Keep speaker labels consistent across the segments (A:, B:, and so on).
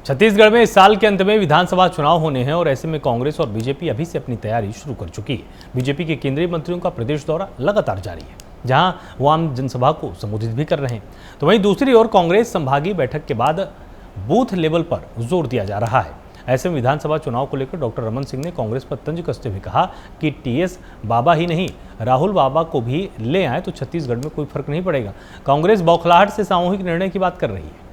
A: छत्तीसगढ़ में इस साल के अंत में विधानसभा चुनाव होने हैं और ऐसे में कांग्रेस और बीजेपी अभी से अपनी तैयारी शुरू कर चुकी है। बीजेपी के केंद्रीय मंत्रियों का प्रदेश दौरा लगातार जारी है, जहां वो आम जनसभा को संबोधित भी कर रहे हैं। तो वहीं दूसरी ओर कांग्रेस संभागीय बैठक के बाद बूथ लेवल पर जोर दिया जा रहा है। ऐसे में विधानसभा चुनाव को लेकर डॉक्टर रमन सिंह ने कांग्रेस पर तंज कसते हुए कहा कि टीएस बाबा ही नहीं, राहुल बाबा को भी ले आए तो छत्तीसगढ़ में कोई फर्क नहीं पड़ेगा। कांग्रेस बौखलाहट से सामूहिक निर्णय की बात कर रही है।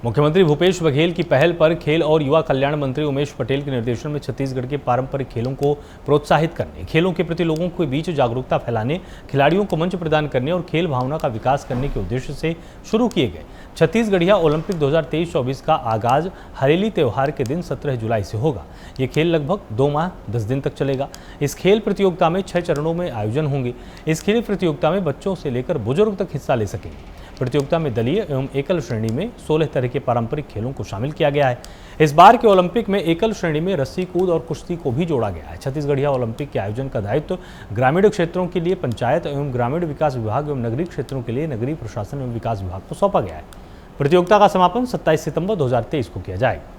A: मुख्यमंत्री भूपेश बघेल की पहल पर खेल और युवा कल्याण मंत्री उमेश पटेल के निर्देशन में छत्तीसगढ़ के पारंपरिक खेलों को प्रोत्साहित करने, खेलों के प्रति लोगों के बीच जागरूकता फैलाने, खिलाड़ियों को मंच प्रदान करने और खेल भावना का विकास करने के उद्देश्य से शुरू किए गए छत्तीसगढ़िया ओलंपिक 2023-24 का आगाज हरेली त्योहार के दिन 17 जुलाई से होगा। ये खेल लगभग 2 माह 10 दिन तक चलेगा। इस खेल प्रतियोगिता में 6 चरणों में आयोजन होंगे। इस खेल प्रतियोगिता में बच्चों से लेकर बुजुर्ग तक हिस्सा ले सकेंगे। प्रतियोगिता में दलीय एवं एकल श्रेणी में 16 तरह के पारंपरिक खेलों को शामिल किया गया है। इस बार के ओलंपिक में एकल श्रेणी में रस्सी कूद और कुश्ती को भी जोड़ा गया है। छत्तीसगढ़िया ओलंपिक के आयोजन का दायित्व ग्रामीण क्षेत्रों के लिए पंचायत एवं ग्रामीण विकास विभाग एवं नगरीय क्षेत्रों के लिए नगरीय प्रशासन एवं विकास विभाग को सौंपा गया है। प्रतियोगिता का समापन 27 सितंबर 2023 को किया जाएगा।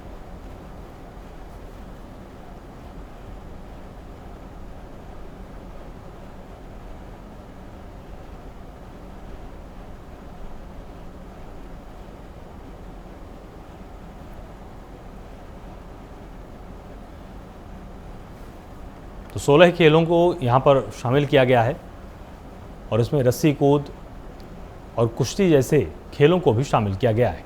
A: तो 16 खेलों को यहाँ पर शामिल किया गया है और इसमें रस्सी कूद और कुश्ती जैसे खेलों को भी शामिल किया गया है।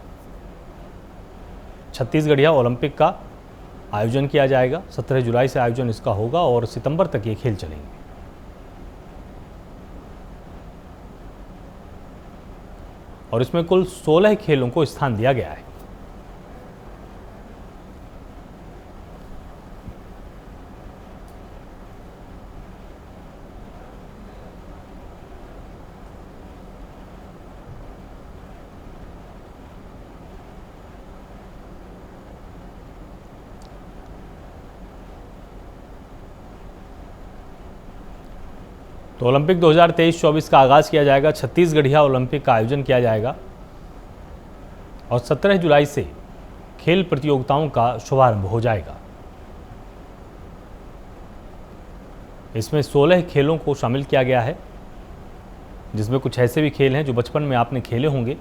A: छत्तीसगढ़िया ओलंपिक का आयोजन किया जाएगा। 17 जुलाई से आयोजन इसका होगा और सितंबर तक ये खेल चलेंगे। और इसमें कुल 16 खेलों को स्थान दिया गया है। तो ओलंपिक 2023-24 का आगाज़ किया जाएगा। छत्तीसगढ़िया ओलंपिक का आयोजन किया जाएगा और 17 जुलाई से खेल प्रतियोगिताओं का शुभारंभ हो जाएगा। इसमें 16 खेलों को शामिल किया गया है, जिसमें कुछ ऐसे भी खेल हैं जो बचपन में आपने खेले होंगे।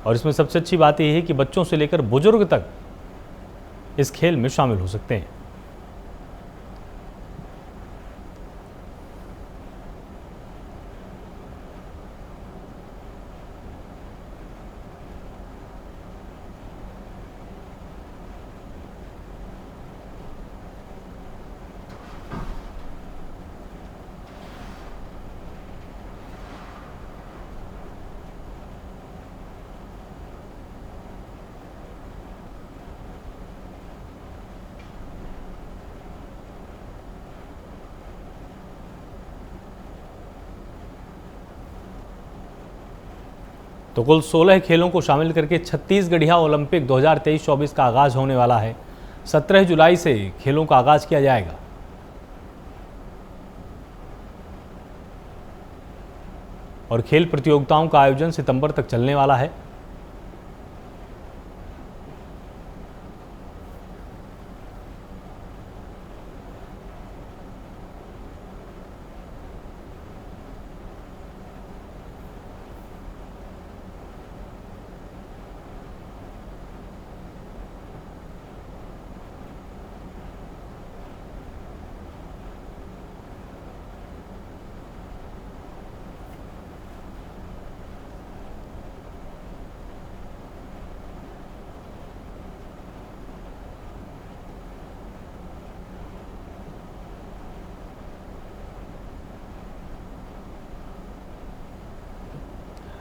A: और इसमें सबसे अच्छी बात यह है कि बच्चों से लेकर बुजुर्ग तक इस खेल में शामिल हो सकते हैं। तो कुल 16 खेलों को शामिल करके छत्तीसगढ़िया ओलंपिक 2023-24 का आगाज होने वाला है। 17 जुलाई से खेलों का आगाज किया जाएगा। और खेल प्रतियोगिताओं का आयोजन सितंबर तक चलने वाला है।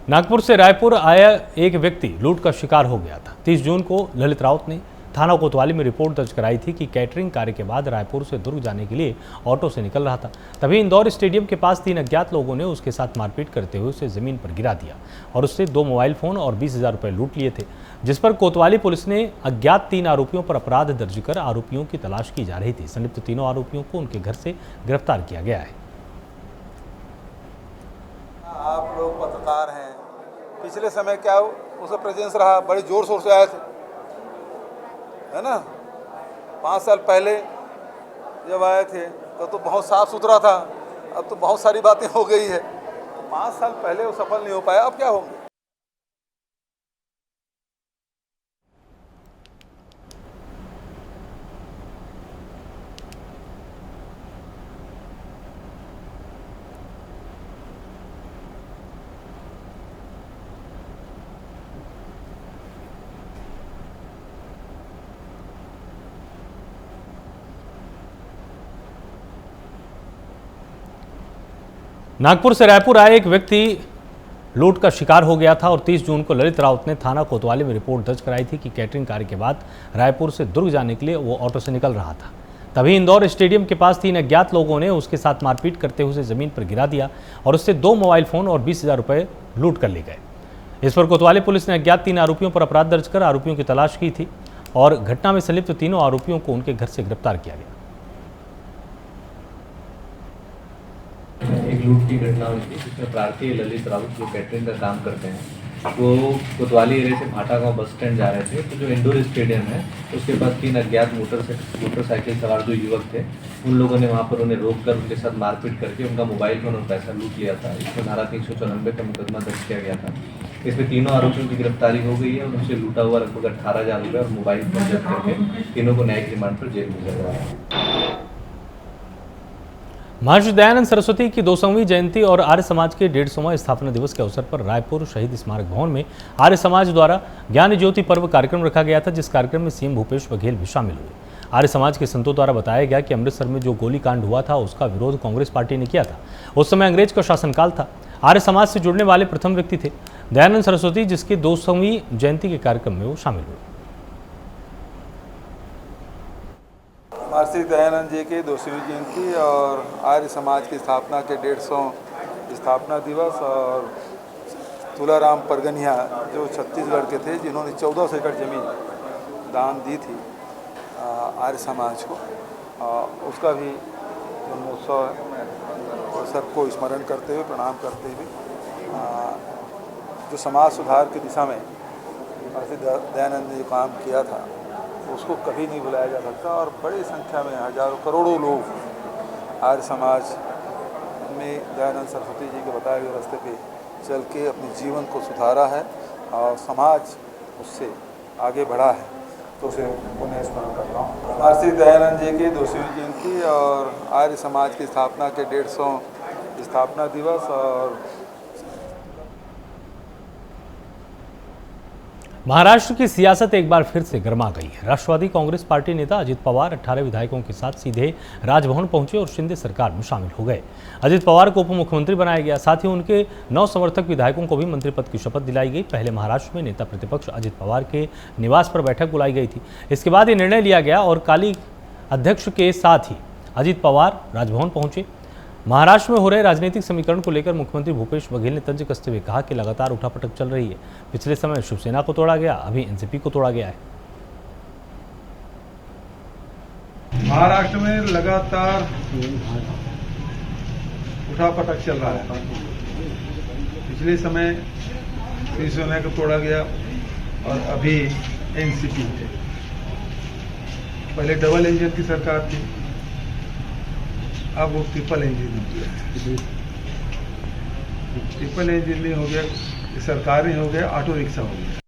A: नागपुर से रायपुर आया एक व्यक्ति लूट का शिकार हो गया था। 30 जून को ललित राउत ने थाना कोतवाली में रिपोर्ट दर्ज कराई थी कि कैटरिंग कार्य के बाद रायपुर से दुर्ग जाने के लिए ऑटो से निकल रहा था। तभी इंदौर स्टेडियम के पास 3 अज्ञात लोगों ने उसके साथ मारपीट करते हुए उसे जमीन पर गिरा दिया और उससे 2 मोबाइल फोन और 20,000 रुपये लूट लिए थे, जिस पर कोतवाली पुलिस ने अज्ञात 3 आरोपियों पर अपराध दर्ज कर आरोपियों की तलाश की जा रही थी। संलिप्त तीनों आरोपियों को उनके घर से गिरफ्तार किया गया है।
B: आप लोग पत्रकार हैं, पिछले समय क्या उसका प्रेजेंस रहा, बड़े जोर शोर से आए थे, है ना। 5 साल पहले जब आए थे तो बहुत साफ सुथरा था, अब तो बहुत सारी बातें हो गई है। 5 साल पहले वो सफल नहीं हो पाया, अब क्या होंगे।
A: नागपुर से रायपुर आए एक व्यक्ति लूट का शिकार हो गया था और 30 जून को ललित राउत ने थाना कोतवाली में रिपोर्ट दर्ज कराई थी कि कैटरिंग कार्य के बाद रायपुर से दुर्ग जाने के लिए वो ऑटो से निकल रहा था। तभी इंदौर स्टेडियम के पास 3 अज्ञात लोगों ने उसके साथ मारपीट करते हुए उसे जमीन पर गिरा दिया और उससे 2 मोबाइल फोन और 20,000 रुपये लूट कर ले गए। इस पर कोतवाली पुलिस ने अज्ञात 3 आरोपियों पर अपराध दर्ज कर आरोपियों की तलाश की थी और घटना में संलिप्त तीनों आरोपियों को उनके घर से गिरफ्तार किया गया।
C: एक लूट की घटना हुई थी जिसमें प्रार्थी ललित राउत जो कैटरिंग का काम करते हैं वो कोतवाली एरिया से भाटा गांव बस स्टैंड जा रहे थे। तो जो इंडोर स्टेडियम है उसके पास 3 अज्ञात मोटरसाइकिल सवार 2 युवक थे। उन लोगों ने वहां पर उन्हें रोककर उनके साथ मारपीट करके उनका मोबाइल फोन और पैसा लूट लिया था। इसमें धारा 394 का मुकदमा दर्ज किया गया था। इसमें तीनों आरोपियों की गिरफ्तारी हो गई है और उनसे लूटा हुआ लगभग 18,000 रुपये और मोबाइल फोन जब्त करके तीनों को न्यायिक रिमांड पर जेल भेजा गया है।
A: महर्षि दयानंद सरस्वती की 200वीं जयंती और आर्य समाज के 150वां स्थापना दिवस के अवसर पर रायपुर शहीद स्मारक भवन में आर्य समाज द्वारा ज्ञान ज्योति पर्व कार्यक्रम रखा गया था, जिस कार्यक्रम में सीएम भूपेश बघेल भी शामिल हुए। आर्य समाज के संतों द्वारा बताया गया कि अमृतसर में जो गोलीकांड हुआ था उसका विरोध कांग्रेस पार्टी ने किया था। उस समय अंग्रेज का शासनकाल था। आर्य समाज से जुड़ने वाले प्रथम व्यक्ति थे दयानंद सरस्वती, जिसके 200वीं जयंती के कार्यक्रम में वो शामिल हुए।
B: महर्षि दयानंद जी की 200वीं जयंती और आर्य समाज की स्थापना के 150 स्थापना दिवस और तुलाराम परगनिया जो छत्तीसगढ़ के थे जिन्होंने 1400 एकड़ जमीन दान दी थी आर्य समाज को, उसका भी जन्मोत्सव और सबको स्मरण करते हुए प्रणाम करते हुए जो समाज सुधार की दिशा में महर्षि दयानंद ने जो काम किया था उसको कभी नहीं भुलाया जा सकता। और बड़ी संख्या में हजारों करोड़ों लोग आर्य समाज में दयानंद सरस्वती जी के बताए हुए रास्ते पे चल के अपने जीवन को सुधारा है और समाज उससे आगे बढ़ा है, तो उसे उन्हें स्मरण करता हूँ। महर्षि दयानंद जी की 200वीं जयंती और आर्य समाज की स्थापना के 150 स्थापना दिवस और
A: महाराष्ट्र की सियासत एक बार फिर से गर्मा गई है। राष्ट्रवादी कांग्रेस पार्टी नेता अजित पवार 18 विधायकों के साथ सीधे राजभवन पहुंचे और शिंदे सरकार में शामिल हो गए। अजित पवार को उप मुख्यमंत्री बनाया गया, साथ ही उनके 9 समर्थक विधायकों को भी मंत्री पद की शपथ दिलाई गई। पहले महाराष्ट्र में नेता प्रतिपक्ष अजित पवार के निवास पर बैठक बुलाई गई थी। इसके बाद ये निर्णय लिया गया और काली अध्यक्ष के साथ ही अजित पवार राजभवन पहुंचे। महाराष्ट्र में हो रहे राजनीतिक समीकरण को लेकर मुख्यमंत्री भूपेश बघेल ने तंज कसते हुए कहा कि लगातार उठापटक चल रही है। पिछले समय शिवसेना को तोड़ा गया, अभी एनसीपी को तोड़ा गया है।
B: महाराष्ट्र में लगातार उठापटक चल रहा है। पिछले समय शिवसेना को तोड़ा गया और अभी एनसीपी। पहले डबल इंजन की सरकार थी, अब वो ट्रिपल इंजन हो गया। ट्रिपल इंजन नहीं हो गया, सरकार नहीं हो गया, ऑटो रिक्शा हो गया।